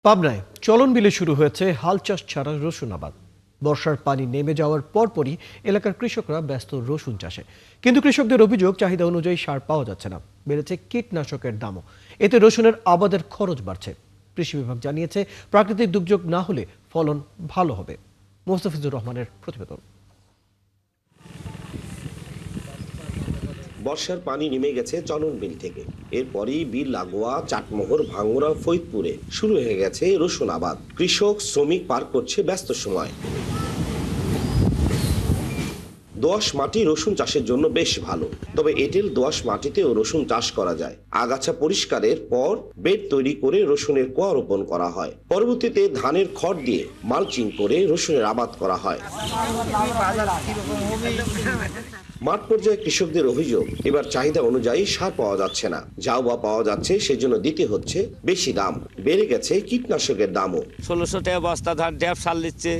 পাবনায় চলন বিলে শুরু হয়েছে হাল চাষ ছাড়া রসুন আবাদ। বর্ষার পানি নেমে যাওয়ার পরপরই এলাকার কৃষকরা ব্যস্ত রসুন চাষে, কিন্তু কৃষকদের অভিযোগ চাহিদা অনুযায়ী সার পাওয়া যাচ্ছে না, বেড়েছে কীটনাশকের দামও। এতে রসুনের আবাদের খরচ বাড়ছে। কৃষি বিভাগ জানিয়েছে প্রাকৃতিক দুর্যোগ না হলে ফলন ভালো হবে। মোস্তাফিজুর রহমানের প্রতিবেদন। বর্ষার পানি নেমে গেছে চলন বিল থেকে। এরপরই বিল লাগোয়া চাটমোহর, ভাঙ্গুড়া, ফরিদপুরে শুরু হয়ে গেছে রসুন আবাদ। কৃষক শ্রমিক পার করছে ব্যস্ত সময়। দোআঁশ মাটি রসুন চাষের জন্য বেশ ভালো, তবে এঁটেল দোআঁশ মাটিতেও রসুন চাষ করা যায়। আগাছা পরিষ্কারের পর বেড তৈরি করে রসুনের কোয়া রোপণ করা হয়। পরবর্তীতে ধানের খড় দিয়ে মালচিং করে রসুনের আবাদ করা হয়। মাঠ পর্যায়ে কৃষকদের অভিযোগ, এবার চাহিদা অনুযায়ী সার পাওয়া যাচ্ছে না। যাও বা পাওয়া যাচ্ছে, সেজন্য দিতে হচ্ছে বেশি দাম। বেড়ে গেছে কীটনাশকের দামও। 1600 টাকা বস্তা ধান ড্যাপ সার নিচ্ছে,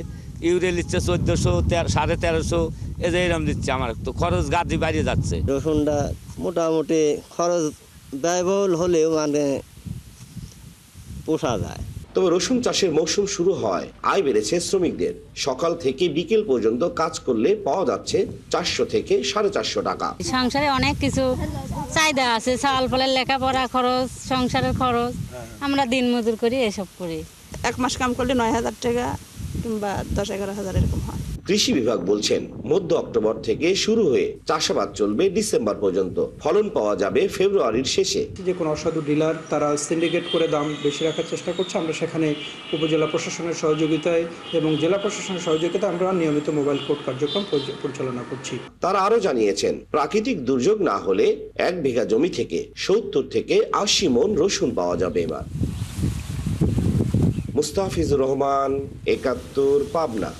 ইউরিয়া নিচ্ছে 1400, 1350, এরকম দিচ্ছে। আমার তো খরচ গাদি বাড়িয়ে যাচ্ছে। রসুনটা মোটামুটি খরচ ব্যয়বহুল হলেও মানে পোষা যায়। তবে রসুন চাষের মৌসুম শুরু হয়, আয় বেড়েছে শ্রমিকদের। সকাল থেকে বিকেল পর্যন্ত কাজ করলে পাওয়া যাচ্ছে 400 থেকে 450 টাকা। সংসারে অনেক কিছু চাহিদা আছে, চাল ফলের লেখাপড়া খরচ, সংসারের খরচ, আমরা দিন মজুর করি, এসব করি। এক মাস কাম করলে 9,000 টাকা কিংবা 10-11,000 এরকম হয়। কৃষি বিভাগ বলছেন মধ্য অক্টোবর থেকে শুরু হয়ে চাষাবাদ চলবে ডিসেম্বর পর্যন্ত। ফলন পাওয়া যাবে ফেব্রুয়ারির শেষে। যে কোনো অসাধু ডিলার তারা সিন্ডিকেট করে দাম বেশি রাখার চেষ্টা করছে। আমরা সেখানে উপজেলা প্রশাসনের সহযোগিতায় এবং জেলা প্রশাসনের সহযোগিতায় আমরা নিয়মিত মোবাইল কোর্ট কার্যক্রম পরিচালনা করছি। তারা আরো জানিয়েছেন প্রাকৃতিক দুর্যোগ না হলে 1 বিঘা জমি থেকে 70 থেকে 80 মণ রসুন পাওয়া যাবে এবার। মুস্তাফিজুর রহমান, 71, পাবনা।